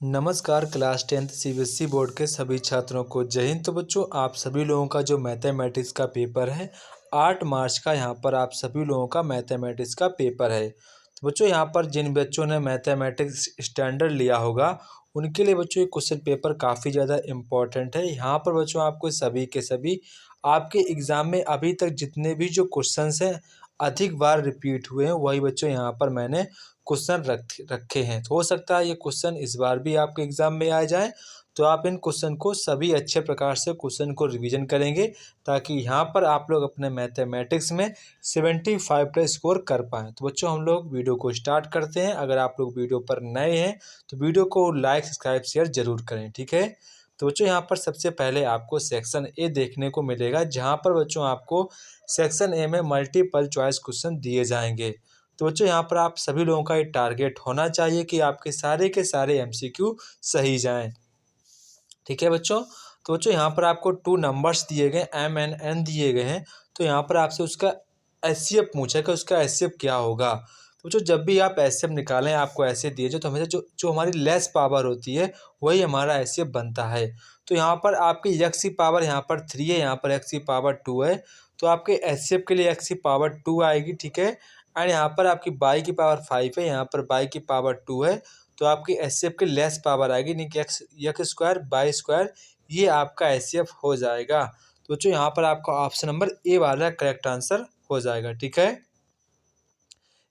नमस्कार class 10th CBSE board के सभी छात्रों को जय हिंद। तो बच्चों, आप सभी लोगों का जो मैथमेटिक्स का पेपर है 8 मार्च का, यहाँ पर आप सभी लोगों का मैथमेटिक्स का पेपर है। तो बच्चों, यहाँ पर जिन बच्चों ने मैथमेटिक्स स्टैंडर्ड लिया होगा उनके लिए बच्चों ये क्वेश्चन पेपर काफ़ी ज़्यादा इम्पोर्टेंट है। यहाँ पर बच्चों आपको सभी के सभी आपके एग्ज़ाम में अभी तक जितने भी जो क्वेश्चंस हैं अधिक बार रिपीट हुए हैं वही बच्चों यहाँ पर मैंने क्वेश्चन रखे हैं। तो हो सकता है ये क्वेश्चन इस बार भी आपके एग्ज़ाम में आ जाए, तो आप इन क्वेश्चन को सभी अच्छे प्रकार से क्वेश्चन को रिवीजन करेंगे ताकि यहाँ पर आप लोग अपने मैथमेटिक्स में 75 प्लस स्कोर कर पाएँ। तो बच्चों, हम लोग वीडियो को स्टार्ट करते हैं। अगर आप लोग वीडियो पर नए हैं तो वीडियो को लाइक सब्सक्राइब शेयर ज़रूर करें, ठीक है। तो बच्चों, यहाँ पर सबसे पहले आपको सेक्शन ए देखने को मिलेगा, जहाँ पर बच्चों आपको सेक्शन ए में मल्टीपल चॉइस क्वेश्चन दिए जाएंगे। तो बच्चों, यहाँ पर आप सभी लोगों का ये टारगेट होना चाहिए कि आपके सारे के सारे एमसीक्यू सही जाएं, ठीक है बच्चों। तो बच्चों, यहाँ पर आपको 2 नंबर्स दिए गए, एम एन एन दिए गए हैं। तो यहाँ पर आपसे उसका एचसीएफ पूछा कि उसका एचसीएफ क्या होगा। तो बच्चों, जब भी आप एचसीएफ निकालें आपको ऐसे दिए जाए तो हमेशा जो जो हमारी लेस पावर होती है वही हमारा एचसीएफ बनता है। तो यहाँ पर आपकी एक्स की पावर यहाँ पर 3 है, यहाँ पर एक्स की पावर 2 है। तो आपके एचसीएफ के लिए एक्स की पावर 2 आएगी, ठीक है। एंड यहाँ पर आपकी बाई की पावर 5 है, यहाँ पर बाई की पावर 2 है। तो आपकी एचसीएफ की लेस पावर आएगी, यानी कि एक्स स्क्वायर बाई स्क्वायर, ये आपका एचसीएफ हो जाएगा। तो बच्चों, यहाँ पर आपका ऑप्शन नंबर ए वाला करेक्ट आंसर हो जाएगा, ठीक है।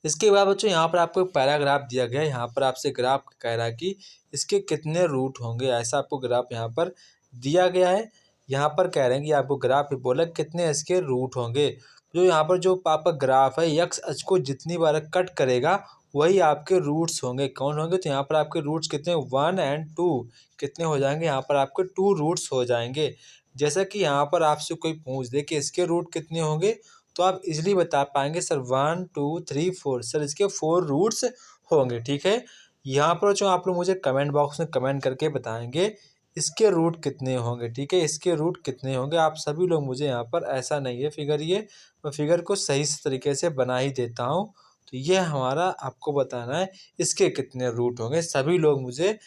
इसके बाद बच्चों, यहाँ पर आपको एक पैराग्राफ दिया गया है। यहाँ पर आपसे ग्राफ कह रहा है कि इसके कितने रूट होंगे, ऐसा आपको ग्राफ यहाँ पर दिया गया है। यहाँ पर कह रहे हैं कि आपको ग्राफ बोला कितने इसके रूट होंगे। जो यहाँ पर जो आपका ग्राफ है यक्स अक्ष को जितनी बार कट करेगा वही आपके रूट्स होंगे। कौन होंगे? तो यहाँ पर आपके रूट्स कितने, 1 और 2 कितने हो जाएंगे, यहाँ पर आपके 2 रूट्स हो जाएंगे। जैसा कि यहाँ पर आपसे कोई पूछ दे कि इसके रूट कितने होंगे, तो आप इजीली बता पाएंगे सर 1 2 3 4, सर इसके 4 रूट्स होंगे, ठीक है। यहाँ पर जो आप लोग मुझे कमेंट बॉक्स में कमेंट करके बताएंगे इसके रूट कितने होंगे, ठीक है। इसके रूट कितने होंगे आप सभी लोग मुझे यहाँ पर, ऐसा नहीं है फिगर, ये मैं फिगर को सही से तरीके से बना ही देता हूँ। तो ये हमारा आपको बताना है इसके कितने रूट होंगे। सभी लोग मुझे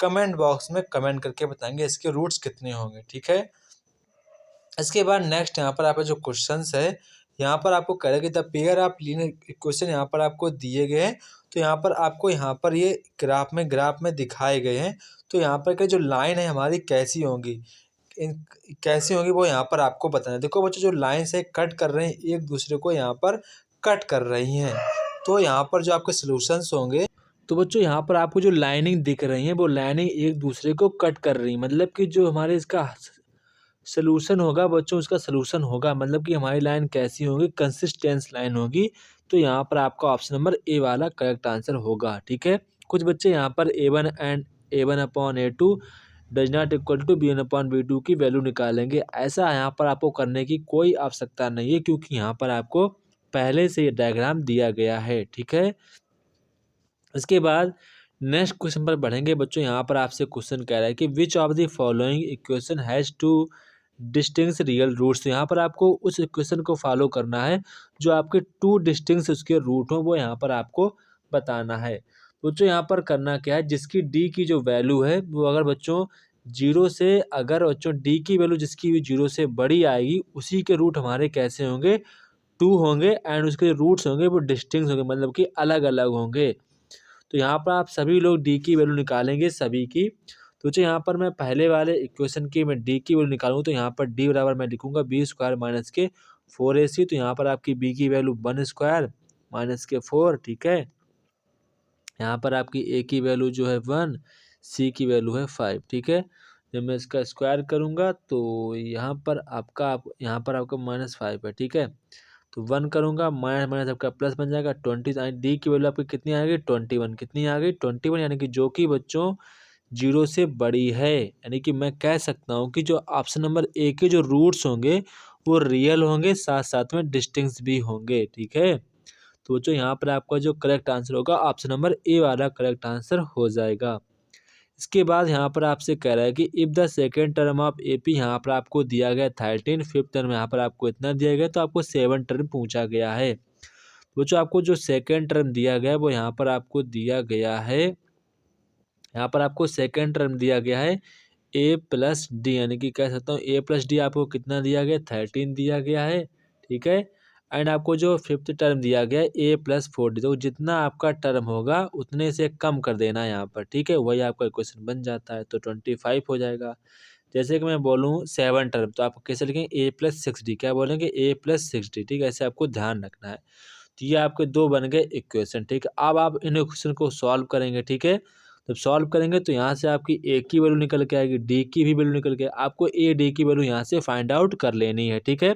कमेंट बॉक्स में कमेंट करके बताएंगे इसके रूट्स कितने होंगे, ठीक है। इसके बाद नेक्स्ट यहाँ पर आपका जो क्वेश्चंस है, यहाँ पर आपको करेंगे the pair of linear equation यहाँ पर आपको दिए गए हैं। तो यहाँ पर आपको यहाँ पर ये ग्राफ में दिखाए गए हैं। तो यहाँ पर के जो लाइन है हमारी कैसी होंगी, इन कैसी होंगी वो यहाँ पर आपको बताना है। देखो बच्चों, जो लाइन से कट कर रहे हैं एक दूसरे को, यहाँ पर कट कर रही हैं। तो यहाँ पर जो आपके सोल्यूशंस होंगे, तो बच्चों यहाँ पर आपको जो लाइनिंग दिख रही है वो लाइनिंग एक दूसरे को कट कर रही है, मतलब कि जो हमारे इसका सॉल्यूशन होगा बच्चों, उसका सॉल्यूशन होगा, मतलब कि हमारी लाइन कैसी होगी, कंसिस्टेंस लाइन होगी। तो यहाँ पर आपका ऑप्शन नंबर ए वाला करेक्ट आंसर होगा, ठीक है। कुछ बच्चे यहाँ पर a1 does not equal to b1/b2 की वैल्यू निकालेंगे। ऐसा यहाँ पर आपको करने की कोई आवश्यकता नहीं है, क्योंकि यहाँ पर आपको पहले से ये डायग्राम दिया गया है, ठीक है। इसके बाद नेक्स्ट क्वेश्चन पर बढ़ेंगे बच्चों। यहाँ पर आपसे क्वेश्चन कह रहा है कि which of the following equation has two distinct real roots. तो यहाँ पर आपको उस इक्वेशन को फॉलो करना है जो आपके 2 डिस्टिंक्ट उसके रूट हो, वो यहाँ पर आपको बताना है। बच्चों, यहाँ पर करना क्या है, जिसकी डी की जो वैल्यू है वो अगर बच्चों 0 से, अगर बच्चों डी की वैल्यू जिसकी भी 0 से बड़ी आएगी उसी के रूट हमारे कैसे होंगे, 2 होंगे। एंड उसके रूट्स होंगे वो डिस्टिंक्ट होंगे, मतलब कि अलग अलग होंगे। तो यहाँ पर आप सभी लोग डी की वैल्यू निकालेंगे सभी की। तो जो यहाँ पर मैं पहले वाले इक्वेशन की मैं डी की वैल्यू निकालूँ, तो यहाँ पर डी बराबर मैं लिखूंगा बी स्क्वायर माइनस के 4ac। तो यहाँ पर आपकी बी की वैल्यू 1 स्क्वायर माइनस के 4, ठीक है। यहाँ पर आपकी ए की वैल्यू जो है 1, सी की वैल्यू है 5, ठीक है। जब मैं इसका स्क्वायर करूँगा तो यहाँ पर आपका -5 है, ठीक है। तो 1 करूँगा, माइनस माइनस आपका प्लस बन जाएगा 20। डी की वैल्यू आपकी कितनी आ गई, 21। कितनी आ गई, 21, यानी कि जो कि बच्चों 0 से बड़ी है। यानी कि मैं कह सकता हूँ कि जो ऑप्शन नंबर ए के जो रूट्स होंगे वो रियल होंगे, साथ साथ में डिस्टिंक्ट भी होंगे, ठीक है। तो बच्चों, यहाँ पर आपका जो करेक्ट आंसर होगा ऑप्शन नंबर ए वाला करेक्ट आंसर हो जाएगा। इसके बाद यहाँ पर आपसे कह रहा है कि if the second term of AP, यहाँ पर आपको दिया गया 13, फिफ्थ टर्म यहाँ पर आपको इतना दिया गया, तो आपको 7 टर्म पूछा गया है। तो जो आपको जो सेकेंड टर्म दिया गया है वो यहाँ पर आपको दिया गया है यहाँ पर आपको सेकेंड टर्म दिया गया है ए प्लस डी, यानी कि कह सकता हूँ ए प्लस डी आपको कितना दिया गया, 13 दिया गया है, ठीक है। एंड आपको जो फिफ्थ टर्म दिया गया है ए प्लस 4 डी, तो जितना आपका टर्म होगा उतने से कम कर देना है यहाँ पर, ठीक है, वही आपका इक्वेशन बन जाता है, तो 25 हो जाएगा। जैसे कि मैं बोलूँ 7 टर्म, तो आप कैसे लिखेंगे, ए प्लस 6 डी, क्या बोलेंगे, ए प्लस 6 डी, ठीक है, ऐसे आपको ध्यान रखना है। तो ये आपके दो बन गए इक्वेशन, ठीक है। अब आप इन इक्वेशन को सॉल्व करेंगे, ठीक है। जब सॉल्व करेंगे तो यहाँ से आपकी ए की वैल्यू निकल के आएगी, डी की भी वैल्यू निकल के, आपको ए डी की वैल्यू यहाँ से फाइंड आउट कर लेनी है, ठीक है।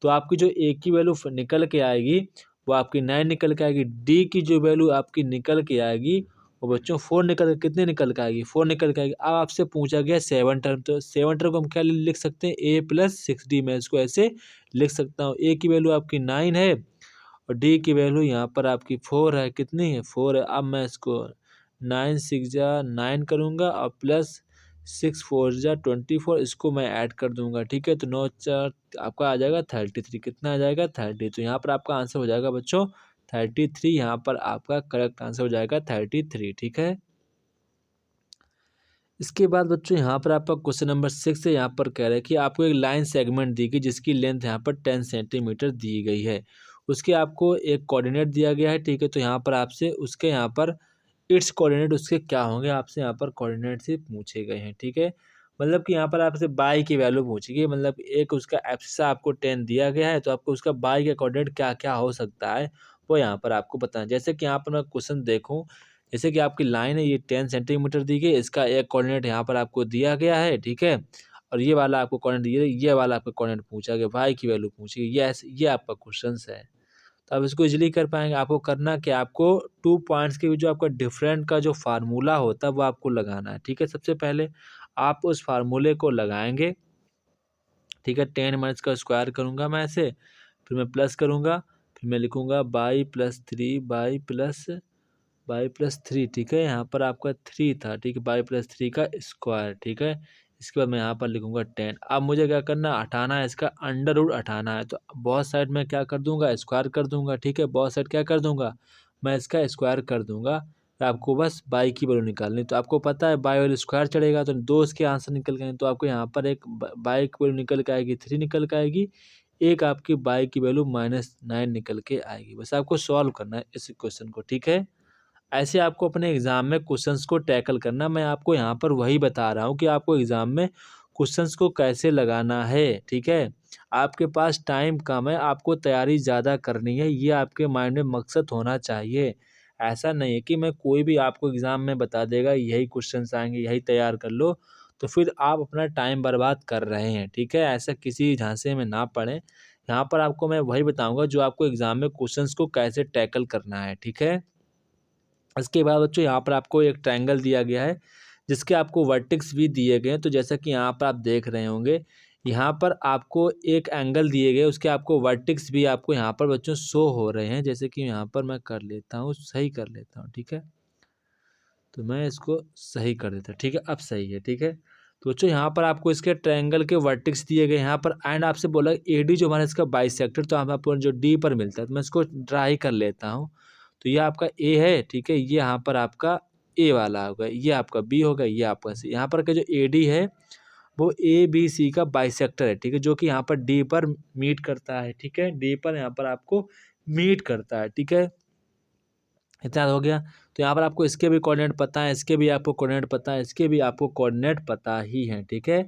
तो आपकी जो ए की वैल्यू निकल के आएगी वो आपकी 9 निकल के आएगी, डी की जो वैल्यू आपकी निकल के आएगी वो बच्चों 4 निकल के, कितने निकल के आएगी, 4 निकल के आएगी। अब आपसे पूछा गया 7 टर्म, तो 7 टर्म को हम क्या लिख सकते हैं, ए प्लस 6 डी, मैं इसको ऐसे लिख सकता हूँ। ए की वैल्यू आपकी 9 है और डी की वैल्यू यहाँ पर आपकी 4 है, कितनी है, 4 है। अब मैं इसको 9 6 जा 9 करूँगा और प्लस 6 4 जा 24, इसको मैं ऐड कर दूंगा, ठीक है। तो 9 4 आपका आ जाएगा 33, कितना आ जाएगा 30, तो यहाँ पर आपका आंसर हो जाएगा बच्चों 33, यहाँ पर आपका करेक्ट आंसर हो जाएगा 33, ठीक है। इसके बाद बच्चों यहाँ पर आपका क्वेश्चन नंबर 6 है, यहाँ पर कह रहे हैं कि आपको एक लाइन सेगमेंट दी गई जिसकी लेंथ यहाँ पर 10 सेंटीमीटर दी गई है, उसके आपको एक कोऑर्डिनेट दिया गया है, ठीक है। तो यहाँ पर आपसे उसके यहाँ पर इट्स कोऑर्डिनेट उसके क्या होंगे, आपसे यहाँ पर कोऑर्डिनेट से पूछे गए हैं, ठीक है। मतलब कि यहाँ पर आपसे बाई की वैल्यू पूछेगी, मतलब एक उसका एब्सिसा आपको 10 दिया गया है, तो आपको उसका बाई का कोऑर्डिनेट क्या क्या हो सकता है वो यहाँ पर आपको बताना। जैसे कि यहाँ पर मैं क्वेश्चन देखूँ, जैसे कि आपकी लाइन है ये 10 सेंटीमीटर दी गई, इसका एक कोऑर्डिनेट यहाँ पर आपको दिया गया है, ठीक है। और ये वाला आपको कोऑर्डिनेट ये वाला आपको कोऑर्डिनेट पूछा गया, वाई की वैल्यू पूछी गई, ये आपका क्वेश्चन है। तो आप इसको इजीली कर पाएंगे। आपको करना कि आपको 2 पॉइंट्स के बीच जो आपका डिफरेंट का जो फार्मूला होता है वो आपको लगाना है, ठीक है। सबसे पहले आप उस फार्मूले को लगाएंगे, ठीक है। 10 माइनस का स्क्वायर करूँगा मैं ऐसे, फिर मैं प्लस करूँगा, फिर मैं लिखूँगा बाई प्लस 3 बाई प्लस 3, ठीक है। यहाँ पर आपका 3 था, ठीक है, बाई प्लस 3 का स्क्वायर, ठीक है। इसके बाद मैं यहाँ पर लिखूँगा 10। अब मुझे क्या करना है, हटाना है, इसका अंडर रूट हटाना है, तो बहुत साइड में क्या कर दूंगा, स्क्वायर कर दूंगा, ठीक है। बहुत साइड क्या कर दूंगा, मैं इसका स्क्वायर कर दूंगा। तो आपको बस बाई की वैल्यू निकालनी, तो आपको पता है बाई वैल्यू स्क्वायर चढ़ेगा तो दो इसके आंसर निकल गए, तो आपको यहाँ पर एक बाई की वैल्यू निकल के आएगी 3 निकल के आएगी, एक आपकी बाई की वैल्यू -9 निकल के आएगी। बस आपको सॉल्व करना है इस क्वेश्चन को, ठीक है। ऐसे आपको अपने एग्जाम में क्वेश्चंस को टैकल करना, मैं आपको यहाँ पर वही बता रहा हूँ कि आपको एग्जाम में क्वेश्चंस को कैसे लगाना है, ठीक है। आपके पास टाइम कम है, आपको तैयारी ज़्यादा करनी है, ये आपके माइंड में मकसद होना चाहिए। ऐसा नहीं है कि मैं कोई भी आपको एग्ज़ाम में बता देगा यही क्वेश्चंस आएंगे यही तैयार कर लो, तो फिर आप अपना टाइम बर्बाद कर रहे हैं, ठीक है। ऐसा किसी झांसे में ना पड़े। यहाँ पर आपको मैं वही बताऊँगा जो आपको एग्ज़ाम में क्वेश्चंस को कैसे टैकल करना है, ठीक है। इसके बाद बच्चों यहाँ पर आपको एक ट्रायंगल दिया गया है जिसके आपको वर्टेक्स भी दिए गए हैं, तो जैसा कि यहाँ पर आप देख रहे होंगे, यहाँ पर आपको एक एंगल दिए गए, उसके आपको वर्टेक्स भी आपको यहाँ पर बच्चों शो हो रहे हैं। जैसे कि यहाँ पर मैं कर लेता हूँ, सही कर लेता हूँ, ठीक है। तो मैं इसको सही कर देता हूँ, ठीक है, अब सही है, ठीक है। तो बच्चों यहाँ पर आपको इसके ट्रायंगल के वर्टेक्स दिए गए यहाँ पर, एंड आपसे बोला ए डी जो हमारा इसका बाइसेक्टर, तो हम आपको जो डी पर मिलता है, तो मैं इसको ड्रा ही कर लेता हूँ। तो ये आपका ए है, ठीक है, ये यहाँ पर आपका ए वाला होगा, ये आपका बी होगा, ये आपका सी। यहाँ पर का जो ए डी है वो ए बी सी का बाइसेक्टर है, ठीक है, जो कि यहाँ पर डी पर मीट करता है, ठीक है, डी पर यहाँ पर आपको मीट करता है, ठीक है। इतना हो गया। तो यहाँ पर आपको इसके भी कोऑर्डिनेट पता है, इसके भी आपको कोऑर्डिनेट पता है, इसके भी आपको कोऑर्डिनेट पता ही है, ठीक है।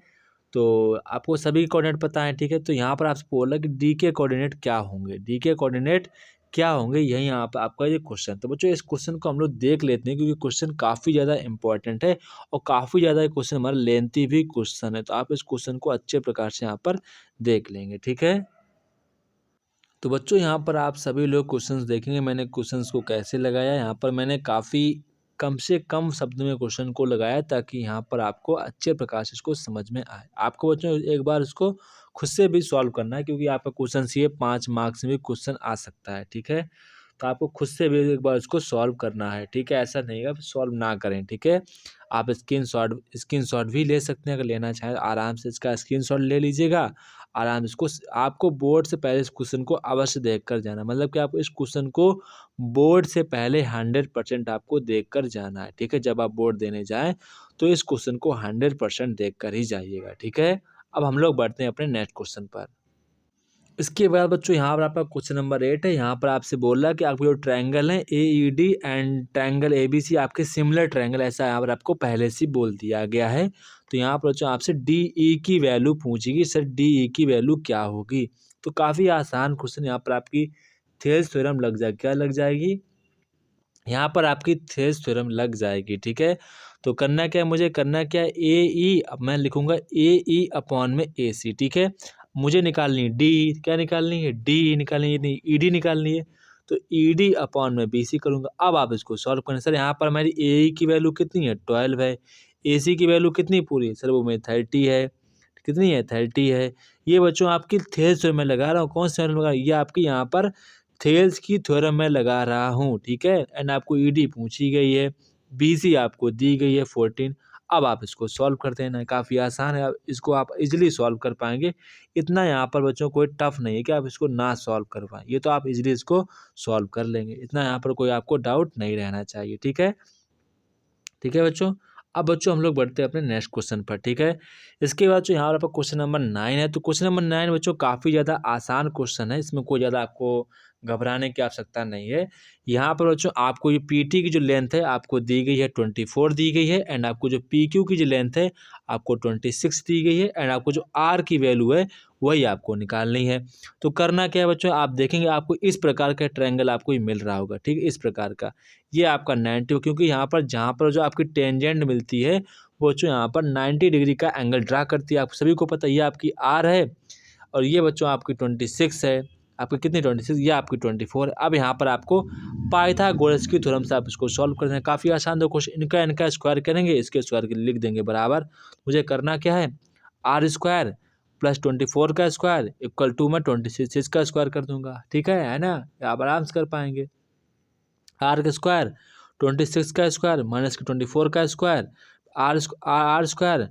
तो आपको सभी कोऑर्डिनेट पता है, ठीक है। तो यहाँ पर आपसे बोला कि डी के कोऑर्डिनेट क्या होंगे, डी के कोऑर्डिनेट क्या होंगे, यही यहाँ पर आपका ये क्वेश्चन। तो बच्चों इस क्वेश्चन को हम लोग देख लेते हैं, क्योंकि क्वेश्चन काफ़ी ज़्यादा इंपॉर्टेंट है और काफ़ी ज़्यादा ये क्वेश्चन हमारा लेंथी भी क्वेश्चन है, तो आप इस क्वेश्चन को अच्छे प्रकार से यहाँ पर देख लेंगे, ठीक है। तो बच्चों यहाँ पर आप सभी लोग क्वेश्चंस देखेंगे, मैंने क्वेश्चंस को कैसे लगाया। यहाँ पर मैंने काफ़ी कम से कम शब्द में क्वेश्चन को लगाया ताकि यहाँ पर आपको अच्छे प्रकार से इसको समझ में आए। आपको बच्चों एक बार इसको खुद से भी सॉल्व करना है, क्योंकि आपका क्वेश्चन ये 5 मार्क्स में भी क्वेश्चन आ सकता है, ठीक है। तो आपको खुद से भी एक बार इसको सॉल्व करना है, ठीक है। ऐसा नहीं है सॉल्व ना करें, ठीक है। आप स्क्रीन शॉट भी ले सकते हैं, अगर लेना चाहें आराम से इसका स्क्रीन शॉट ले लीजिएगा। आराम इसको आपको बोर्ड से पहले इस क्वेश्चन को अवश्य देख कर जाना, मतलब कि आपको इस क्वेश्चन को बोर्ड से पहले 100% आपको देख कर जाना है, ठीक है। जब आप बोर्ड देने जाएँ तो इस क्वेश्चन को 100% देख कर ही जाइएगा, ठीक है। अब हम लोग बढ़ते हैं अपने नेक्स्ट क्वेश्चन पर। इसके बाद बच्चों यहाँ पर आपका क्वेश्चन नंबर 8 है। यहाँ पर आपसे बोल रहा है कि आपके जो ट्रायंगल है AED एंड ट्रायंगल ABC आपके सिमिलर ट्रायंगल, ऐसा यहाँ पर आपको पहले से बोल दिया गया है। तो यहाँ पर बच्चों आपसे DE की वैल्यू पूछेगी, सर DE की वैल्यू क्या होगी। तो काफ़ी आसान क्वेश्चन, यहाँ पर आपकी थेल्स थ्योरम लग जाएगी। क्या लग जाएगी? यहाँ पर आपकी थेल्स थ्योरम लग जाएगी, ठीक है। तो करना क्या है, मुझे करना क्या है, AE, अब मैं लिखूंगा AE अपॉन में AC, ठीक है। मुझे निकालनी है डी, क्या निकालनी है, डी निकालनी है, नहीं ED निकालनी है। तो ED अपॉन में BC करूंगा। अब आप इसको सॉल्व करें। सर यहाँ पर हमारी AE की वैल्यू कितनी है, 12 है। AC की वैल्यू कितनी पूरी, सर वो में 30 है। कितनी है, 30 है। ये बच्चों आपकी थेल्स थ्योरम में लगा रहा हूँ। कौन सी थ्योरम लगा, ये आपकी यहाँ पर थेल्स की थ्योरम में लगा रहा हूँ, ठीक है। एंड आपको ED पूछी गई है, BC आपको दी गई है 14। अब आप इसको सॉल्व कर देना, काफ़ी आसान है। अब इसको आप इजीली सॉल्व कर पाएंगे। इतना यहाँ पर बच्चों कोई टफ नहीं है कि आप इसको ना सॉल्व कर पाएँ, ये तो आप इजीली इसको सॉल्व कर लेंगे। इतना यहाँ पर कोई आपको डाउट नहीं रहना चाहिए, ठीक है। ठीक है बच्चों। अब बच्चों हम लोग बढ़ते हैं अपने नेक्स्ट क्वेश्चन पर, ठीक है। इसके बाद जो यहाँ पर क्वेश्चन नंबर 9 है। तो क्वेश्चन नंबर 9 बच्चों काफ़ी ज़्यादा आसान क्वेश्चन है, इसमें कोई ज़्यादा आपको घबराने की आवश्यकता नहीं है। यहाँ पर बच्चों आपको ये PT की जो लेंथ है आपको दी गई है 24 दी गई है, एंड आपको जो PQ की जो लेंथ है आपको 26 दी गई है, एंड आपको जो R की वैल्यू है वही आपको निकालनी है। तो करना क्या है बच्चों, आप देखेंगे आपको इस प्रकार का ट्रायंगल आपको ही मिल रहा होगा, ठीक है, इस प्रकार का। ये आपका 90, क्योंकि यहाँ पर जहाँ पर जो आपकी टेंजेंट मिलती है वो बच्चों यहाँ पर 90 डिग्री का एंगल ड्रा करती है। आप सभी को पता है, ये आपकी R है और ये बच्चों आपकी 26 है। आपकी कितनी 26, ये आपकी 24 है। अब यहाँ पर आपको पाइथागोरस की थ्योरम से आप इसको सॉल्व कर दें। काफ़ी आसान, दो क्वेश्चन, इनका स्क्वायर करेंगे, इसके स्क्वायर के लिख देंगे बराबर। मुझे करना क्या है, R² प्लस 24 का स्क्वायर इक्वल टू मैं 26 का स्क्वायर कर दूंगा, ठीक है ना। आप आराम से कर पाएंगे। R का स्क्वायर 26 का स्क्वायर माइनस के 24 का स्क्वायर, आर स्क्वायर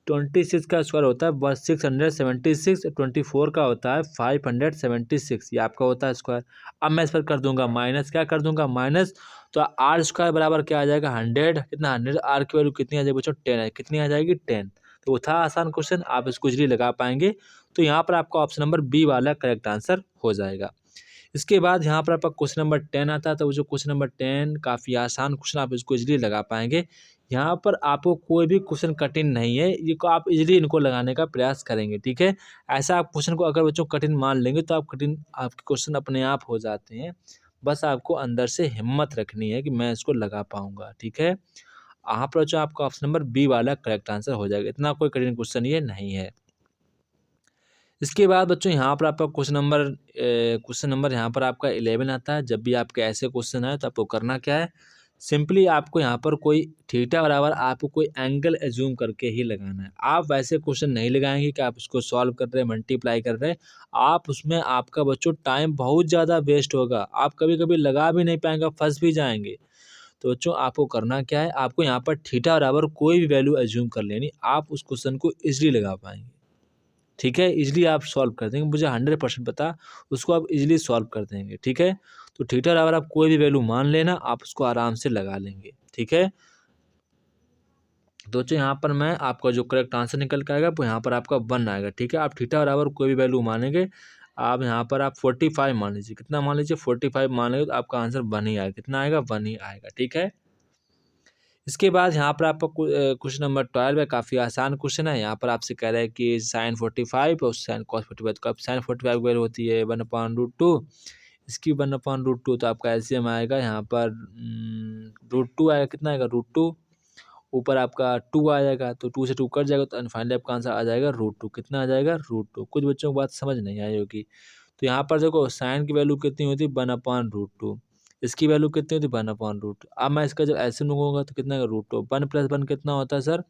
26 का स्क्वायर होता है बस 676, 24 का होता है 576, ये आपका होता है स्क्वायर। अब मैं इस पर कर दूंगा माइनस, क्या कर दूंगा, माइनस। तो R² बराबर क्या आ जाएगा, 100। कितना 100, R की वैल्यू कितनी आ जाएगी बच्चों, 10 है। कितनी आ जाएगी, 10। तो वो था आसान क्वेश्चन, आप इसको इजीली लगा पाएंगे। तो यहाँ पर आपका ऑप्शन नंबर B वाला करेक्ट आंसर हो जाएगा। इसके बाद यहाँ पर आपका क्वेश्चन नंबर 10 आता है। तो वो जो क्वेश्चन नंबर 10 काफ़ी आसान क्वेश्चन, आप इसको इजीली लगा पाएंगे। यहाँ पर आपको कोई भी क्वेश्चन कठिन नहीं है, ये को आप इजीली इनको लगाने का प्रयास करेंगे, ठीक है। ऐसा आप क्वेश्चन को अगर बच्चों कठिन मान लेंगे तो आप कठिन, आपके क्वेश्चन अपने आप हो जाते हैं। बस आपको अंदर से हिम्मत रखनी है कि मैं इसको लगा पाऊंगा, ठीक है। यहाँ पर बच्चों आपका ऑप्शन नंबर B वाला करेक्ट आंसर हो जाएगा। इतना कोई कठिन क्वेश्चन ये नहीं है। इसके बाद बच्चों यहाँ पर आपका क्वेश्चन नंबर यहाँ पर आपका 11 आता है। जब भी आपके ऐसे क्वेश्चन आए तो आपको करना क्या है, सिंपली आपको यहाँ पर कोई थीटा बराबर आपको कोई एंगल एज्यूम करके ही लगाना है। आप वैसे क्वेश्चन नहीं लगाएंगे कि आप इसको सॉल्व कर रहे हैं, मल्टीप्लाई कर रहे हैं। आप उसमें आपका बच्चों टाइम बहुत ज़्यादा वेस्ट होगा, आप कभी कभी लगा भी नहीं पाएंगे, फंस भी जाएंगे। तो बच्चों आपको करना क्या है, आपको यहाँ पर थीटा बराबर कोई भी वैल्यू एज्यूम कर लेनी, आप उस क्वेश्चन को ईजिली लगा पाएंगे, ठीक है। इजीली आप सॉल्व कर देंगे, मुझे 100% पता, उसको आप इजीली सॉल्व कर देंगे, ठीक है। तो थीटा बराबर आप कोई भी वैल्यू मान लेना, आप उसको आराम से लगा लेंगे, ठीक है। तो यहाँ पर मैं आपका जो करेक्ट आंसर निकल के आएगा वो यहाँ पर आपका 1 आएगा, ठीक है। आप थीटा बराबर कोई भी वैल्यू मानेंगे, आप यहाँ पर आप 45 मान लीजिए, कितना मान लीजिए 45 मान लेंगे तो आपका आंसर 1 ही आएगा। कितना आएगा, 1 ही आएगा, ठीक है। इसके बाद यहाँ पर आपका क्वेश्चन नंबर 12 है। काफ़ी आसान क्वेश्चन है। यहाँ पर आपसे कह रहा है कि sin 45 और sin cos 45, तो अब sin 45 वैल्यू होती है 1/√2, इसकी 1/√2, तो आपका एलसीएम आएगा यहाँ पर √2 आएगा। कितना आएगा, √2, ऊपर आपका 2 आ जाएगा, तो 2 से 2 कट जाएगा, तो फाइनली आपका आंसर आ जाएगा √2। कितना आ जाएगा, √2। कुछ बच्चों को बात समझ नहीं आई होगी। तो यहाँ पर देखो साइन की वैल्यू कितनी होती है, 1/√2, इसकी वैल्यू कितनी होती है, 1/√2। अब मैं इसका जब ऐसे लूँगा तो कितना √2, 1 + 1 कितना होता है सर,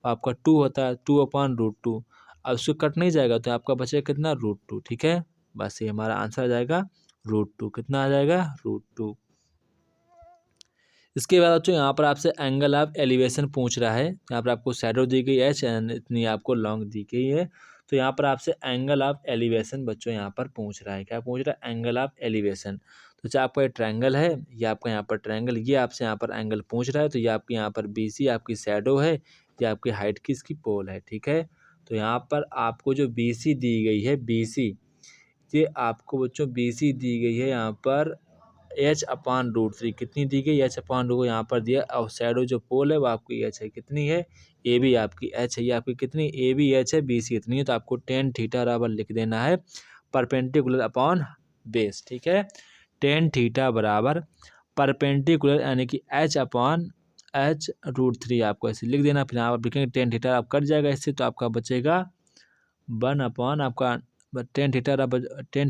आपका 2 होता है, 2/√2। अब उसको कट नहीं जाएगा तो आपका बचेगा कितना, √2, ठीक है। बस ये हमारा आंसर आ जाएगा √2। कितना आ जाएगा, √2। इसके बाद बच्चों यहाँ पर आपसे एंगल ऑफ एलिवेशन पूछ रहा है। यहाँ पर आपको शैडो दी गई है, इतनी आपको लॉन्ग दी गई है। तो यहाँ पर आपसे एंगल ऑफ एलिवेशन बच्चों यहाँ पर पूछ रहा है, क्या पूछ रहा है? Angle of elevation. तो चाहे आपका ये ट्रायंगल है, ये आपका यहाँ पर ट्रायंगल, ये आपसे यहाँ पर एंगल पूछ रहा है, तो ये आपकी यहाँ पर BC आपकी शैडो है, ये आपकी हाइट की इसकी पोल है, ठीक है। तो यहाँ पर आपको जो BC दी गई है, BC, ये आपको बच्चों BC दी गई है यहाँ पर H/√3, कितनी दी गई? H/√, यहाँ पर दिया, और शैडो जो पोल है वो आपकी H है, कितनी है? AB आपकी H है, ये आपकी कितनी? AB H है, BC इतनी है, तो आपको tan थीटा बराबर लिख देना है परपेंडिकुलर अपॉन बेस, ठीक है। tan थीटा बराबर परपेंडिकुलर यानी कि H/√3 आपको ऐसे लिख देना। फिर आप लिखेंगे tan थीटा, आप कट जाएगा इससे, तो आपका बचेगा 1 अपॉन आपका tan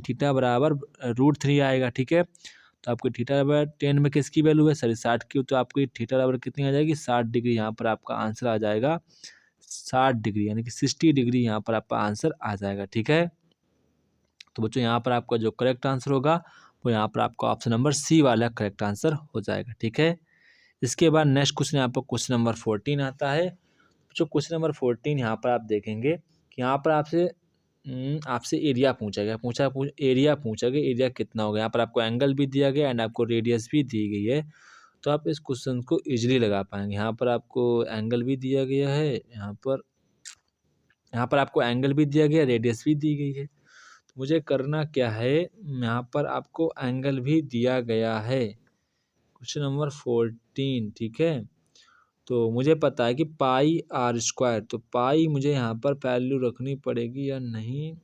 थीटा बराबर √3 आएगा, ठीक है। तो आपकी थीटा बराबर 10 में किसकी वैल्यू है? सॉरी 60 की, तो आपकी थीटा बराबर कितनी आ जाएगी? 60 डिग्री। यहाँ पर आपका आंसर आ जाएगा 60 डिग्री, यानी कि 60 डिग्री यहाँ पर आपका आंसर आ जाएगा, ठीक है। तो बच्चों यहाँ पर आपका जो करेक्ट आंसर होगा वो यहाँ पर आपका ऑप्शन नंबर C वाला करेक्ट आंसर हो जाएगा, ठीक है। इसके बाद नेक्स्ट क्वेश्चन यहाँ पर क्वेश्चन नंबर 14 आता है। जो क्वेश्चन नंबर 14 यहाँ पर आप देखेंगे कि यहाँ पर आपसे एरिया पूछा गया, एरिया पूछा गया, एरिया कितना होगा। यहाँ पर आपको एंगल भी दिया गया एंड आपको रेडियस भी दी गई है, तो आप इस क्वेश्चन को इजीली लगा पाएंगे। यहाँ पर आपको एंगल भी दिया गया है, यहाँ पर आपको एंगल भी दिया गया, रेडियस भी दी गई है। तो मुझे करना क्या है, यहाँ पर आपको एंगल भी दिया गया है, क्वेश्चन नंबर 14, ठीक है। तो मुझे पता है कि πr², तो पाई मुझे यहाँ पर वैल्यू रखनी पड़ेगी या नहीं।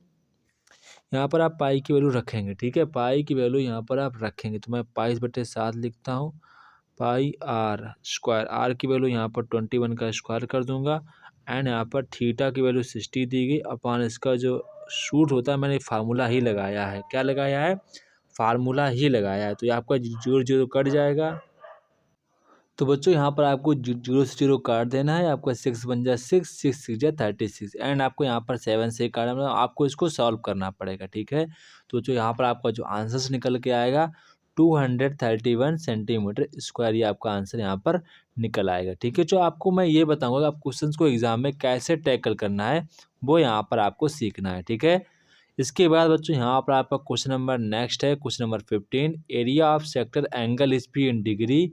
यहाँ पर आप पाई की वैल्यू रखेंगे, ठीक है, पाई की वैल्यू यहाँ पर आप रखेंगे, तो मैं π/7 लिखता हूँ। πr², आर की वैल्यू यहाँ पर 21 का स्क्वायर कर दूंगा एंड यहाँ पर थीटा की वैल्यू 60 दी गई अपॉन इसका जो शूट होता है, मैंने फार्मूला ही लगाया है। क्या लगाया है? फार्मूला ही लगाया है। तो ये आपका 0 0 कट जाएगा। तो बच्चों यहाँ पर आपको 0 से 0 काट देना है, आपका 6 बन जाए 6, 6 6 जा 36 एंड आपको यहाँ पर 7 से काटना, मतलब आपको इसको सॉल्व करना पड़ेगा, ठीक है। तो जो यहाँ पर आपका जो आंसर निकल के आएगा 231 सेंटीमीटर स्क्वायर, ये आपका आंसर यहाँ पर निकल आएगा, ठीक है। जो आपको मैं ये बताऊँगा कि आप क्वेश्चन को एग्जाम में कैसे टैकल करना है, वो यहाँ पर आपको सीखना है, ठीक है। इसके बाद बच्चों यहाँ पर आपका क्वेश्चन नंबर नेक्स्ट है, question number 15, area of sector angle is P in degree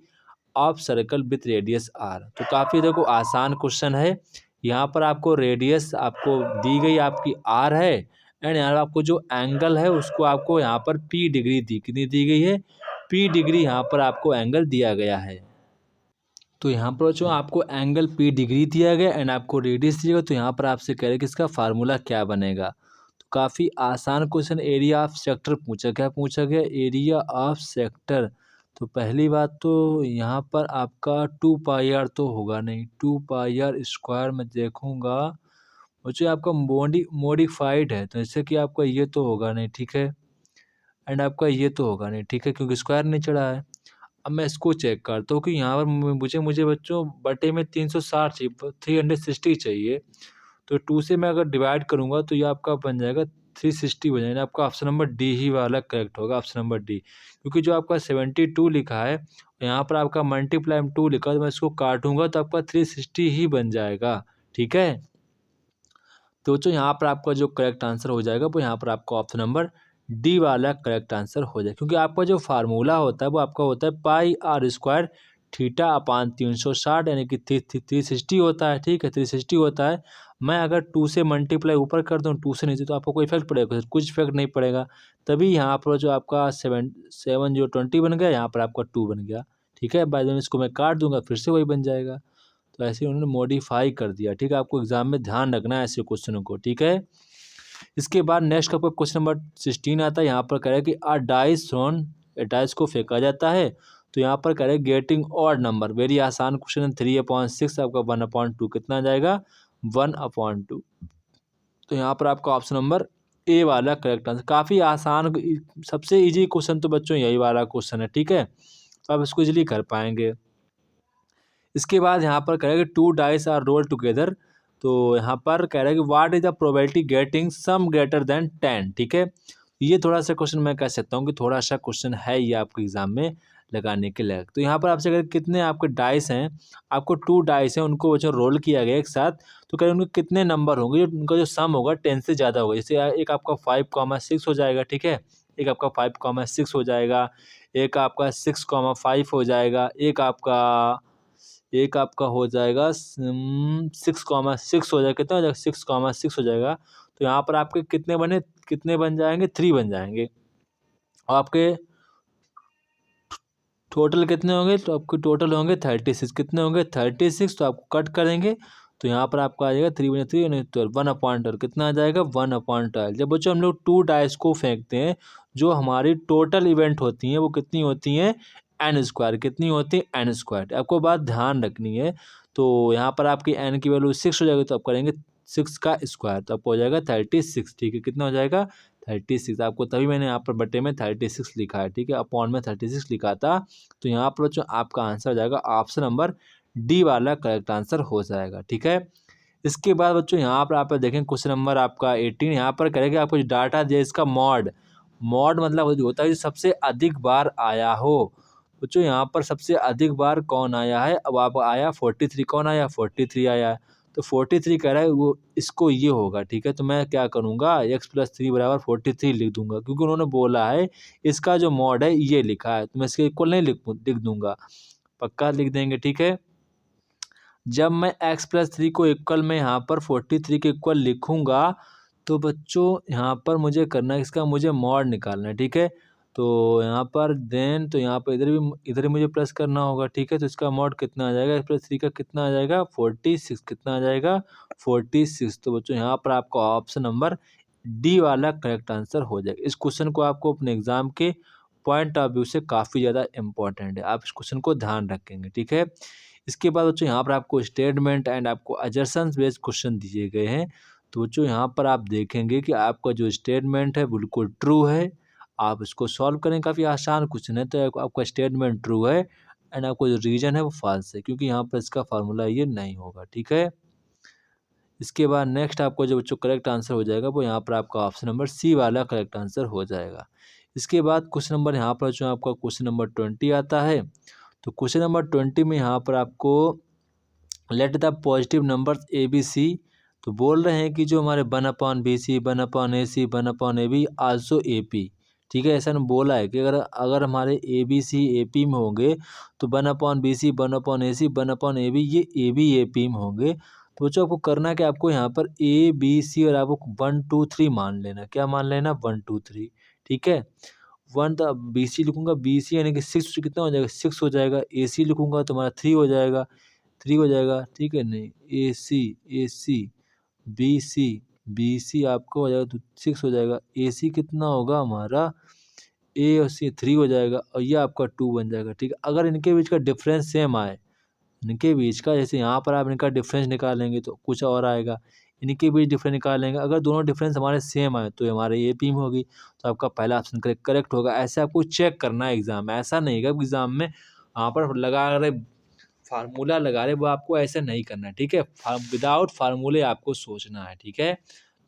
of circle with radius r। तो काफ़ी देखो आसान क्वेश्चन है। यहाँ पर आपको रेडियस आपको दी गई आपकी r है एंड यहाँ आपको जो एंगल है उसको आपको यहाँ पर p डिग्री कितनी दी गई है? p डिग्री यहाँ पर आपको एंगल दिया गया है। तो यहाँ पर जो आपको एंगल p डिग्री दिया गया एंड आपको रेडियस दिया गया, तो यहाँ पर आपसे कह रहे कि इसका फार्मूला क्या बनेगा। तो काफ़ी आसान क्वेश्चन, एरिया ऑफ सेक्टर पूछा गया एरिया ऑफ सेक्टर। तो पहली बात तो यहाँ पर आपका 2πr तो होगा नहीं, 2πr² में देखूंगा बच्चों आपका मॉडिफाइड है, तो जैसे कि आपका ये तो होगा नहीं, ठीक है, एंड आपका ये तो होगा नहीं, ठीक है, क्योंकि स्क्वायर नहीं चढ़ा है। अब मैं इसको चेक करता हूँ कि यहाँ पर मुझे बच्चों बटे में 360 चाहिए, 360 चाहिए, तो 2 से मैं अगर डिवाइड करूँगा तो ये आपका बन जाएगा 360 बन जाएगा। आपका ऑप्शन नंबर डी ही वाला करेक्ट होगा, ऑप्शन नंबर डी, क्योंकि जो आपका 72 लिखा है यहाँ पर आपका मल्टीप्लाई 2 लिखा है, तो मैं इसको काटूंगा तो आपका 360 ही बन जाएगा, ठीक है। तो बच्चों यहाँ पर आपका जो करेक्ट आंसर हो जाएगा वो यहाँ पर आपका ऑप्शन नंबर डी वाला करेक्ट आंसर हो जाए, क्योंकि आपका जो फार्मूला होता है वो आपका होता है πr² थीटा अपान 360 यानी कि 360 होता है, ठीक है, 360 होता है। मैं अगर 2 से मल्टीप्लाई ऊपर कर दूँ 2 से नीचे, तो आपको कोई इफेक्ट पड़ेगा? कुछ इफेक्ट नहीं पड़ेगा। तभी यहाँ पर जो आपका 7 जो 20 बन गया, यहाँ पर आपका 2 बन गया, ठीक है। बाद में इसको मैं काट दूंगा फिर से वही बन जाएगा। तो ऐसे उन्होंने मॉडिफाई कर दिया, ठीक है। आपको एग्जाम में ध्यान रखना है ऐसे क्वेश्चनों को, ठीक है। इसके बाद नेक्स्ट आपका क्वेश्चन नंबर 16 आता है। यहाँ पर कह रहा है कि डाइस को फेंका जाता है, तो यहाँ पर कह रहे हैं गेटिंग ऑड नंबर, वेरी आसान क्वेश्चन है। 3/6 आपका 1/2 कितना आ जाएगा? 1/2। तो यहाँ पर आपका ऑप्शन नंबर ए वाला करेक्ट आंसर, काफ़ी आसान, सबसे इजी क्वेश्चन तो बच्चों यही वाला क्वेश्चन है, ठीक है। तो आप इसको इजीली कर पाएंगे। इसके बाद यहाँ पर कह रहा है कि 2 डाइस आर रोल टुगेदर, तो यहाँ पर कह रहा है कि what is the probability getting some greater than 10, ठीक है। ये थोड़ा सा क्वेश्चन मैं कह सकता हूँ कि थोड़ा सा क्वेश्चन है ये आपके एग्जाम में, लगाने के लायक। तो यहाँ पर आपसे अगर कितने आपके डाइस हैं, आपको 2 डाइस हैं, उनको जो रोल किया गया एक साथ, तो करें उनके कितने नंबर होंगे, जो उनका जो सम होगा 10 से ज़्यादा होगा। जैसे एक आपका 5, 6 हो जाएगा, ठीक है? एक आपका 5, 6 हो जाएगा, एक आपका 6, 5 हो जाएगा, एक आपका हो जाएगा 6, 6 हो जाएगा, कितना हो जाएगा 6, 6 हो जाएगा। तो यहाँ पर आपके कितने बन जाएंगे, 3 बन जाएंगे। और आपके टोटल कितने होंगे, तो आपके टोटल होंगे 36। कितने होंगे 36, तो आपको कट करेंगे तो यहाँ पर आपका आ जाएगा 3/3 1/12 कितना आ जाएगा 1/12। जब बच्चों हम लोग 2 डाइस को फेंकते हैं, जो हमारी टोटल इवेंट होती हैं वो कितनी होती हैं n²। कितनी होती है n²। आपको बात ध्यान रखनी है। तो यहाँ पर आपकी n की वैल्यू 6 हो जाएगी, तो आप करेंगे 6 का स्क्वायर, तो आपको हो जाएगा 36। ठीक है, कितना हो जाएगा 36। आपको तभी मैंने यहाँ पर बटे में 36 लिखा है, ठीक है, अपॉन में 36 लिखा था। तो यहाँ पर बच्चों आपका आंसर हो जाएगा ऑप्शन नंबर डी वाला करेक्ट आंसर हो जाएगा, ठीक है। इसके बाद बच्चों यहाँ पर आप देखें क्वेश्चन नंबर आपका 18, यहाँ पर करेंगे आपको जो डाटा दिया इसका मॉड मतलब जो होता है जो सबसे अधिक बार आया हो। बच्चों यहाँ पर सबसे अधिक बार कौन आया है, अब आप आया 43, कौन आया 43 आया है। तो 43 कह रहा है वो इसको ये होगा, ठीक है। तो मैं क्या करूँगा x+3 = 43 लिख दूंगा, क्योंकि उन्होंने बोला है इसका जो मॉड है ये लिखा है, तो मैं इसके इक्वल नहीं लिख दूंगा, पक्का लिख देंगे, ठीक है। जब मैं x+3 को इक्वल में यहाँ पर 43 के इक्वल लिखूंगा, तो बच्चों यहाँ पर मुझे करना है इसका मुझे मॉड निकालना है, ठीक है। तो यहाँ पर देन तो यहाँ पर इधर ही मुझे प्लस करना होगा, ठीक है। तो इसका मॉड कितना आ जाएगा x+3 का कितना आ जाएगा 46, कितना आ जाएगा 46। तो बच्चों यहाँ पर आपका ऑप्शन नंबर डी वाला करेक्ट आंसर हो जाएगा। इस क्वेश्चन को आपको अपने एग्जाम के पॉइंट ऑफ व्यू से काफ़ी ज़्यादा इंपॉर्टेंट है, आप इस क्वेश्चन को ध्यान रखेंगे, ठीक है। इसके बाद बच्चों यहाँ पर आपको स्टेटमेंट एंड आपको अजर्शंस बेस्ड क्वेश्चन दिए गए हैं। तो बच्चों यहाँ पर आप देखेंगे कि आपका जो स्टेटमेंट है बिल्कुल ट्रू है, आप इसको सॉल्व करें, काफ़ी आसान क्वेश्चन है। तो आपका स्टेटमेंट ट्रू है एंड आपको जो रीजन है वो फॉल्स है, क्योंकि यहाँ पर इसका फार्मूला ये नहीं होगा, ठीक है। इसके बाद नेक्स्ट आपको जो बच्चों करेक्ट आंसर हो जाएगा वो यहाँ पर आपका ऑप्शन नंबर सी वाला करेक्ट आंसर हो जाएगा। इसके बाद क्वेश्चन नंबर यहाँ पर जो आपका क्वेश्चन नंबर 20 आता है। तो क्वेश्चन नंबर 20 में यहाँ पर आपको let the positive numbers a b c, तो बोल रहे हैं कि जो हमारे 1/BC 1/AC 1/AB also AP, ठीक है। ऐसा बोला है कि अगर हमारे ABC AP में होंगे, तो 1/BC 1/AC 1/AB ये AB AP में होंगे। तो बच्चों आपको करना कि आपको यहाँ पर ABC और आपको 1 2 3 मान लेना, क्या मान लेना 1 2 3, ठीक है। 1 तो BC लिखूंगा, BC यानी कि 6 कितना हो जाएगा 6 हो जाएगा। AC लिखूंगा तो हमारा 3 हो जाएगा, 3 हो जाएगा, ठीक है। नहीं AC BC BC आपको हो जाएगा तो 6 हो जाएगा। AC कितना होगा हमारा A और C 3 हो जाएगा, और ये आपका 2 बन जाएगा, ठीक है। अगर इनके बीच का डिफरेंस सेम आए, इनके बीच का जैसे यहाँ पर आप इनका डिफरेंस निकालेंगे तो कुछ और आएगा, इनके बीच डिफरेंस निकालेंगे, अगर दोनों डिफरेंस हमारे सेम आए तो हमारे ये पी में होगी, तो आपका पहला ऑप्शन करेक्ट होगा। ऐसे आपको चेक करना है एग्जाम में, ऐसा नहीं है कि एग्जाम में वहाँ पर लगा रहे फार्मूला लगा रहे, वो आपको ऐसे नहीं करना है, ठीक है। विदाउट फार्मूले आपको सोचना है, ठीक है।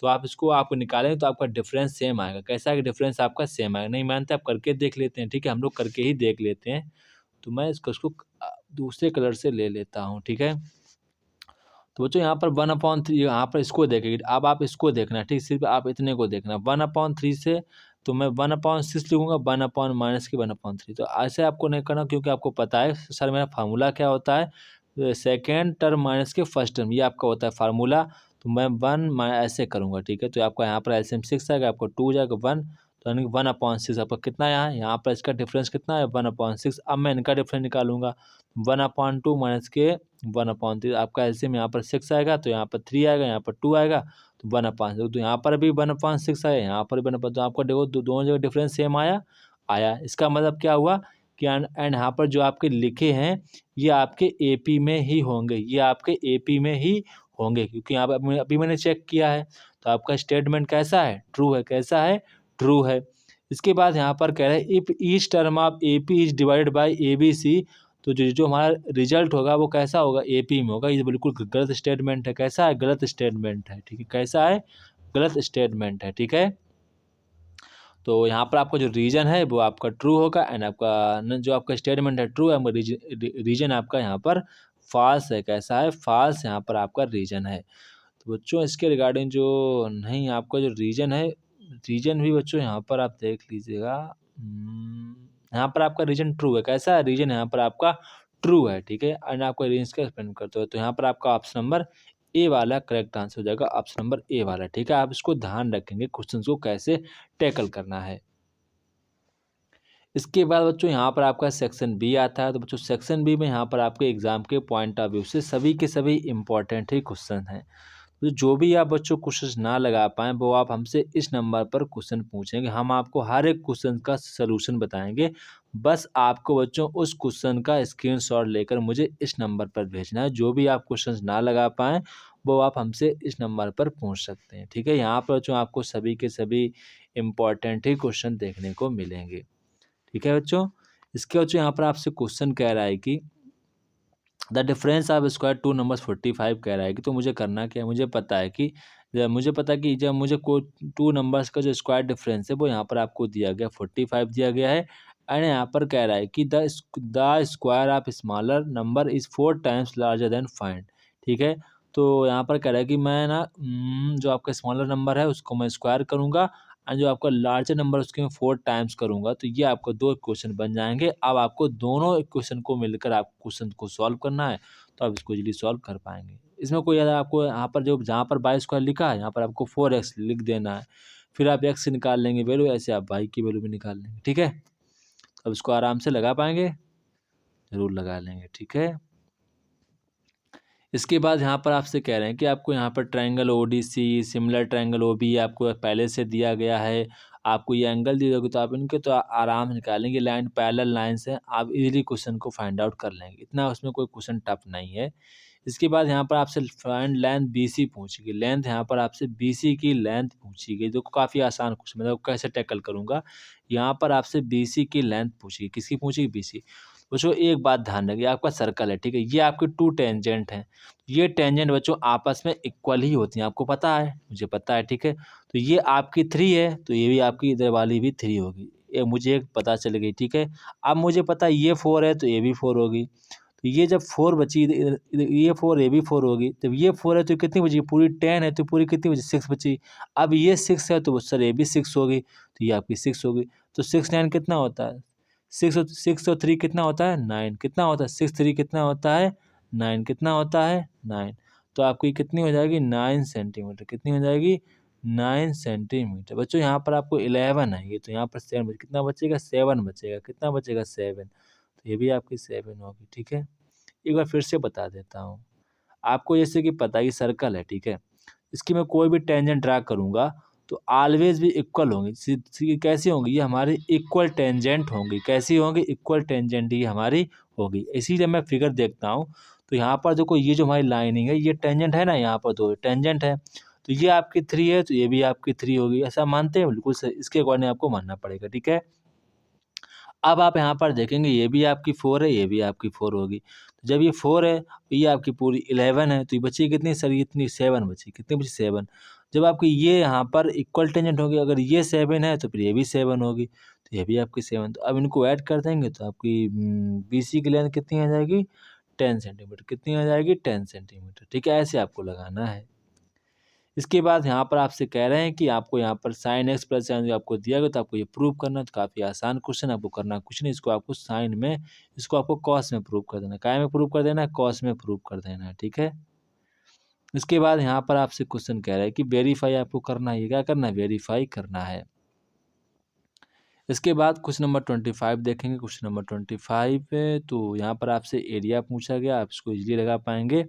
तो आप इसको आपको निकालें तो आपका डिफरेंस सेम आएगा। कैसा है कि डिफरेंस आपका सेम आएगा, नहीं मानते आप करके देख लेते हैं, ठीक है। हम लोग करके ही देख लेते हैं। तो मैं इसको दूसरे कलर से ले लेता हूँ, ठीक है। तो बच्चों यहाँ पर 1/3 यहाँ पर इसको देखेंगे, अब आप इसको देखना, ठीक, सिर्फ आप इतने को देखना 1/3 से। तो मैं 1/6 लिखूंगा, 1/-1/3। तो ऐसे आपको नहीं करना, क्योंकि आपको पता है सर मेरा फार्मूला क्या होता है, सेकेंड टर्म माइनस के फर्स्ट टर्म, ये आपका होता है फार्मूला। तो मैं 1 ऐसे करूँगा, ठीक है। तो आपका यहाँ पर एलसीएम 6 आएगा, आपको 2 जाएगा 1, तो यानी 1/6 आपका कितना यहाँ पर इसका डिफरेंस कितना है 1/6। अब मैं इनका डिफरेंस निकालूंगा, 1/2 माइनस के 1/3, आपका एलसीएम यहाँ पर 6 आएगा, तो यहाँ पर 3 आएगा, यहाँ पर 2 आएगा, तो 1/6। तो यहाँ पर भी 1/6 आया, यहाँ पर भी 1/5, तो आपको देखो दोनों जगह डिफरेंस सेम आया। इसका मतलब क्या हुआ कि एंड यहाँ पर जो आपके लिखे हैं ये आपके एपी में ही होंगे, ये आपके एपी में ही होंगे, क्योंकि यहाँ पर अभी मैंने चेक किया है। तो आपका स्टेटमेंट कैसा है ट्रू है, कैसा है ट्रू है। इसके बाद यहाँ पर कह रहे हैं if each term of AP is divided by ABC, तो जो जो हमारा रिजल्ट होगा वो कैसा होगा एपी में होगा। ये बिल्कुल गलत स्टेटमेंट है, कैसा है गलत स्टेटमेंट है, ठीक है, कैसा है गलत स्टेटमेंट है, ठीक है। तो यहाँ पर आपका जो रीजन है वो आपका ट्रू होगा एंड आपका जो आपका स्टेटमेंट है ट्रू है, रीजन आपका यहाँ पर फॉल्स है। कैसा है? फॉल्स यहाँ पर आपका रीजन है। तो बच्चों इसके रिगार्डिंग जो नहीं आपका जो रीजन है, रीजन भी बच्चों यहाँ पर आप देख लीजिएगा। यहाँ पर आपका रीजन ट्रू है। कैसा है? रीजन यहाँ पर आपका ट्रू है, ठीक है। एंड आपका रीजन का एक्सप्लेन करते हो तो यहाँ पर आपका ऑप्शन नंबर ए वाला करेक्ट आंसर हो जाएगा, ऑप्शन नंबर ए वाला, ठीक है। आप इसको ध्यान रखेंगे क्वेश्चन को कैसे टैकल करना है। इसके बाद बच्चों यहाँ पर आपका सेक्शन बी आता है। तो बच्चों सेक्शन बी में यहाँ पर आपके एग्जाम के पॉइंट ऑफ व्यू से सभी के सभी इंपॉर्टेंट ही क्वेश्चन हैं। तो जो भी आप बच्चों क्वेश्चन ना लगा पाएँ वो आप हमसे इस नंबर पर क्वेश्चन पूछेंगे, हम आपको हर एक क्वेश्चन का सलूशन बताएंगे। बस आपको बच्चों उस क्वेश्चन का स्क्रीनशॉट लेकर मुझे इस नंबर पर भेजना है। जो भी आप क्वेश्चन ना लगा पाएँ वो आप हमसे इस नंबर पर पूछ सकते हैं, ठीक है। यहाँ पर बच्चों आपको सभी के सभी इम्पॉर्टेंट ही क्वेश्चन देखने को मिलेंगे, ठीक है बच्चों। इसके बच्चों यहाँ पर आपसे क्वेश्चन कह रहा है कि the difference of square two numbers 45 कह रहा है कि तो मुझे करना क्या है। मुझे पता है कि जब मुझे को टू नंबर्स का जो स्क्वायर डिफरेंस है वो यहाँ पर आपको दिया गया 45 दिया गया है। एंड यहाँ पर कह रहा है कि the square of smaller number is 4 times larger than find, ठीक है। तो यहाँ पर कह रहा है कि मैं ना जो आपका स्मॉलर नंबर है उसको मैं स्क्वायर करूँगा एंड जो आपका लार्जर नंबर उसके मैं 4 टाइम्स करूँगा। तो ये आपको 2 इक्वेशन बन जाएँगे। अब आपको दोनों इक्वेशन को मिलकर आप क्वेश्चन को सॉल्व करना है, तो आप इसको इज़िली सॉल्व कर पाएँगे। इसमें कोई ज़्यादा आपको यहाँ पर जो जहाँ पर y स्क्वायर लिखा है यहाँ पर आपको 4x लिख देना है। फिर आप x निकाल लेंगे वैल्यू, ऐसे आप y की वैल्यू भी निकाल लेंगे, ठीक है। अब इसको आराम से लगा पाएँगे? ज़रूर लगा लेंगे, ठीक है। इसके बाद यहाँ पर आपसे कह रहे हैं कि आपको यहाँ पर ट्रायंगल ओडीसी, सिमिलर ट्रायंगल ओबी आपको पहले से दिया गया है। आपको ये एंगल दिए होंगे तो आप इनके तो आराम से निकालेंगे। लाइन पैरेलल लाइन्स हैं, आप इजीली क्वेश्चन को फाइंड आउट कर लेंगे। इतना उसमें कोई क्वेश्चन टफ नहीं है। इसके बाद यहाँ पर आपसे फाइंड लेंथ बीसी पूछी गई। लेंथ यहाँ पर आपसे बीसी की लेंथ पूछी गई, जो काफ़ी आसान क्वेश्चन, मतलब कैसे टैकल करूँगा। यहाँ पर आपसे बीसी की लेंथ पूछी गई। किसकी पूछी गई? बीसी। बच्चों एक बात ध्यान रखिए, आपका सर्कल है, ठीक है। ये आपके 2 टेंजेंट हैं। ये टेंजेंट बच्चों आपस में इक्वल ही होती हैं, आपको पता है, मुझे पता है, ठीक है। तो ये आपकी 3 है तो ये भी आपकी इधर वाली भी 3 होगी। ये मुझे एक पता चल गई, ठीक है। अब मुझे पता है ये 4 है तो ये भी 4 होगी। तो ये जब 4 बची इधर इधर ये 4 ये भी 4 होगी। जब ये 4 है तो कितनी बची? पूरी 10 है तो पूरी कितनी बची? 6 बची। अब ये 6 है तो सर ये भी 6 होगी, तो ये आपकी 6 होगी। तो 6 9 कितना होता है? 6 और 3 कितना होता है? 9 कितना होता है? 6 3 कितना होता है? 9 कितना होता है? 9। तो आपकी कितनी हो जाएगी? 9 सेंटीमीटर। कितनी हो जाएगी? 9 सेंटीमीटर। बच्चों यहाँ पर आपको 11 है, ये तो यहाँ पर 7 कितना बचेगा? 7 बचेगा। कितना बचेगा? 7। तो ये भी आपकी 7 होगी, ठीक है। एक बार फिर से बता देता हूँ। आपको जैसे कि पता है ये सर्कल है, ठीक है। इसकी मैं कोई भी टेंजेंट ड्रा करूँगा तो ऑलवेज भी इक्वल होंगी। कैसी होंगी? ये हमारी इक्वल टेंजेंट होंगी। कैसी होंगी? इक्वल टेंजेंट ये हमारी होगी। इसीलिए मैं फिगर देखता हूँ तो यहाँ पर देखो ये जो हमारी लाइनिंग है ये टेंजेंट है ना, यहाँ पर 2 टेंजेंट है। तो ये आपकी 3 है तो ये भी आपकी 3 होगी। ऐसा मानते हैं? बिल्कुल सही। इसके अकॉर्डिंग आपको मानना पड़ेगा, ठीक है। अब आप यहाँ पर देखेंगे ये भी आपकी 4 है, ये भी आपकी 4 होगी। तो जब ये 4 है, तो ये आपकी पूरी 11 है, तो ये बची कितनी? सर ये इतनी 7 बची। कितनी बची? 7। जब आपकी ये यहाँ पर इक्वल टेंजेंट होगी, अगर ये 7 है तो फिर ये भी 7 होगी, तो ये भी आपकी 7। तो अब इनको ऐड कर देंगे तो आपकी बीसी की लेंथ कितनी आ जाएगी? 10 सेंटीमीटर। कितनी आ जाएगी? 10 सेंटीमीटर, ठीक है। ऐसे आपको लगाना है। इसके बाद यहाँ पर आपसे कह रहे हैं कि आपको यहाँ पर साइन एक्स प्लस साइन आपको दिया गया तो आपको ये प्रूव करना है। तो काफ़ी आसान क्वेश्चन, आपको करना कुछ नहीं, इसको आपको साइन में, इसको आपको कॉस में प्रूव कर देना है। काय में प्रूव कर देना है? कॉस में प्रूव कर देना है, ठीक है। इसके बाद यहाँ पर आपसे क्वेश्चन कह रहा है कि वेरीफाई आपको करना है। ये क्या करना है? वेरीफाई करना है। इसके बाद क्वेश्चन नंबर 25 देखेंगे। क्वेश्चन नंबर 25 पे तो यहाँ पर आपसे एरिया पूछा गया, आप इसको इजीली लगा पाएंगे।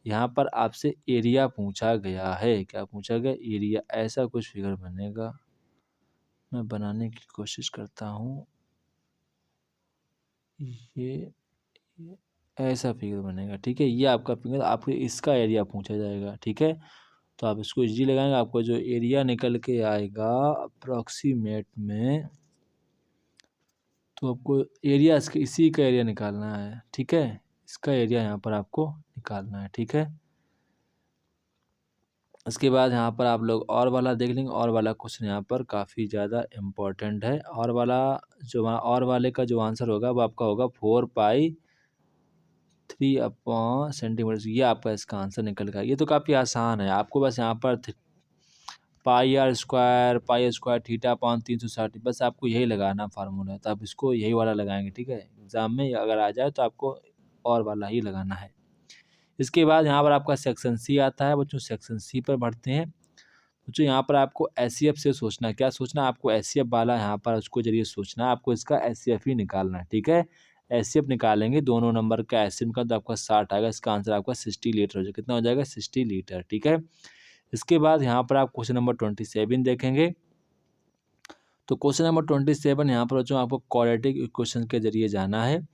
यहाँ पर आपसे एरिया पूछा गया है। क्या पूछा गया? एरिया। ऐसा कुछ फिगर बनेगा, मैं बनाने की कोशिश करता हूँ। ये ऐसा फिगर बनेगा, ठीक है। ये आपका फिगर, आपको इसका एरिया पूछा जाएगा, ठीक है। तो आप इसको इजी लगाएंगे, आपको जो एरिया निकल के आएगा अप्रॉक्सीमेट में, तो आपको एरिया इसी का एरिया निकालना है, ठीक है। इसका एरिया यहाँ पर आपको निकालना है, ठीक है। इसके बाद यहाँ पर आप लोग और वाला देख लेंगे। और वाला क्वेश्चन यहाँ पर काफ़ी ज़्यादा इम्पोर्टेंट है। और वाला और वाले का जो आंसर होगा वो आपका होगा 4π3/सेंटीमीटर। ये आपका इसका आंसर निकल गया। ये तो काफ़ी आसान है। आपको बस यहाँ पर पाई r² थीटा/360 बस आपको यही लगाना फार्मूला। तो आप इसको यही वाला लगाएंगे, ठीक है। एग्जाम में अगर आ जाए तो आपको और वाला ही लगाना है। इसके बाद यहाँ पर आपका सेक्शन सी आता है बच्चों। सेक्शन सी पर बढ़ते हैं बच्चों। यहाँ पर आपको एचसीएफ से सोचना है। क्या सोचना है आपको? एचसीएफ वाला यहाँ पर उसको जरिए सोचना है। आपको इसका एचसीएफ ही निकालना है, ठीक है। एचसीएफ निकालेंगे, दोनों नंबर का एचसीएफ का, तो आपका 60 आएगा। इसका आंसर आपका 60 लीटर हो जाएगा। कितना हो जाएगा? 60 लीटर, ठीक है। इसके बाद यहाँ पर आप क्वेश्चन नंबर 27 देखेंगे। तो क्वेश्चन नंबर 27 यहाँ पर बच्चों आपको क्वाड्रेटिक इक्वेशन के जरिए जाना है।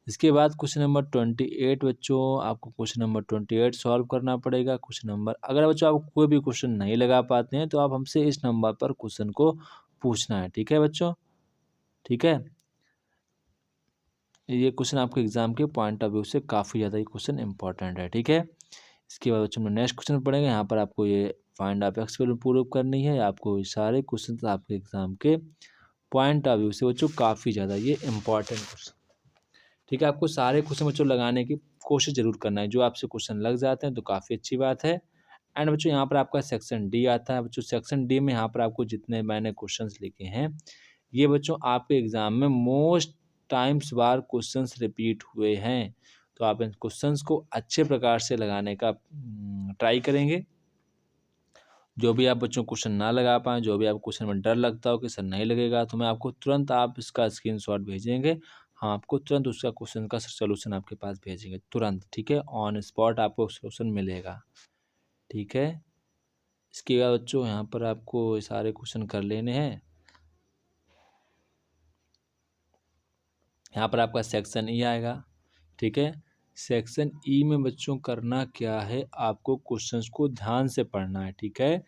इसके बाद क्वेश्चन नंबर 28 बच्चों, आपको क्वेश्चन नंबर 28 सॉल्व करना पड़ेगा। क्वेश्चन नंबर, अगर बच्चों आप कोई भी क्वेश्चन नहीं लगा पाते हैं तो आप हमसे इस नंबर पर क्वेश्चन को पूछना है, ठीक है बच्चों, ठीक है। ये क्वेश्चन आपके एग्जाम के पॉइंट ऑफ व्यू से काफ़ी ज़्यादा ये क्वेश्चन इंपॉर्टेंट है, ठीक है। इसके बाद बच्चों में नेक्स्ट क्वेश्चन पढ़ेंगे। यहाँ पर आपको ये find of x value prove करनी है। आपको ये सारे क्वेश्चन आपके एग्जाम के पॉइंट ऑफ व्यू से बच्चों काफ़ी ज़्यादा ये इंपॉर्टेंट क्वेश्चन, ठीक है। आपको सारे क्वेश्चन बच्चों लगाने की कोशिश जरूर करना है। जो आपसे क्वेश्चन लग जाते हैं तो काफ़ी अच्छी बात है। एंड बच्चों यहाँ पर आपका सेक्शन डी आता है बच्चों। सेक्शन डी में यहाँ पर आपको जितने मैंने क्वेश्चंस लिखे हैं ये बच्चों आपके एग्जाम में मोस्ट टाइम्स बार क्वेश्चंस रिपीट हुए हैं। तो आप इन क्वेश्चंस को अच्छे प्रकार से लगाने का ट्राई करेंगे। जो भी आप बच्चों क्वेश्चन ना लगा पाएँ, जो भी आपको क्वेश्चन में डर लगता हो कि सर नहीं लगेगा, तो मैं आपको तुरंत आप इसका स्क्रीनशॉट भेजेंगे। हम आपको तुरंत उसका क्वेश्चन का सॉल्यूशन आपके पास भेजेंगे तुरंत, ठीक है। ऑन स्पॉट आपको सॉल्यूशन मिलेगा, ठीक है। इसके बाद बच्चों यहाँ पर आपको सारे क्वेश्चन कर लेने हैं। यहाँ पर आपका सेक्शन ई आएगा, ठीक है। सेक्शन ई में बच्चों करना क्या है, आपको क्वेश्चंस को ध्यान से पढ़ना है, ठीक है।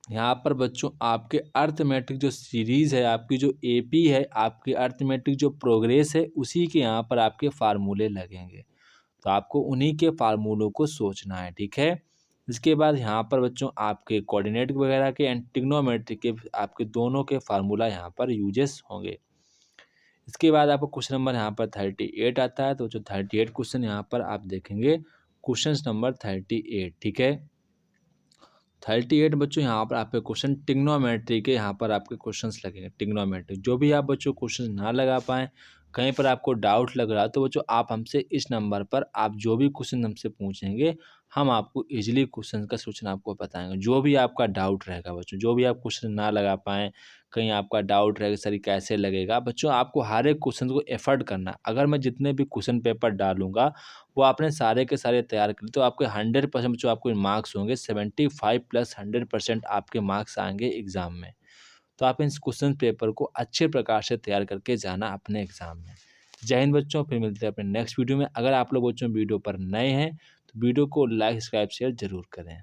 यहाँ पर बच्चों आपके अर्थमेटिक जो सीरीज़ है, आपकी जो एपी है, आपकी अर्थमेटिक जो प्रोग्रेस है, उसी के यहाँ पर आपके फार्मूले लगेंगे। तो आपको उन्हीं के फार्मूलों को सोचना है, ठीक है। इसके बाद यहाँ पर बच्चों आपके कोऑर्डिनेट वगैरह के एंड ट्रिग्नोमेट्री के आपके दोनों के फार्मूला यहाँ पर यूजेस होंगे। इसके बाद आपको क्वेश्चन नंबर यहाँ पर 38 आता है। तो जो 38 क्वेश्चन यहाँ पर आप देखेंगे, क्वेश्चन नंबर 38, ठीक है। 38 बच्चों यहाँ पर आपके क्वेश्चन ट्रिग्नोमेट्री के यहाँ पर आपके क्वेश्चंस लगेंगे। ट्रिग्नोमेट्री जो भी आप बच्चों क्वेश्चन ना लगा पाएँ, कहीं पर आपको डाउट लग रहा है, तो बच्चों आप हमसे इस नंबर पर आप जो भी क्वेश्चन हमसे पूछेंगे, हम आपको इजीली क्वेश्चन का सोल्यूशन आपको बताएंगे। जो भी आपका डाउट रहेगा बच्चों, जो भी आप क्वेश्चन ना लगा पाएँ, कहीं आपका डाउट रहेगा सर ये कैसे लगेगा, बच्चों आपको हर एक क्वेश्चन को एफर्ट करना है। अगर मैं जितने भी क्वेश्चन पेपर डालूंगा वो आपने सारे के सारे तैयार कर लिए, तो आपके 100% जो आपको मार्क्स होंगे 75 प्लस 100% आपके मार्क्स आएंगे एग्जाम में। तो आप इन क्वेश्चन पेपर को अच्छे प्रकार से तैयार करके जाना अपने एग्जाम में। जय हिंद बच्चों, फिर मिलते हैं अपने नेक्स्ट वीडियो में। अगर आप लोग बच्चों वीडियो पर नए हैं तो वीडियो को लाइक, सब्सक्राइब, शेयर जरूर करें।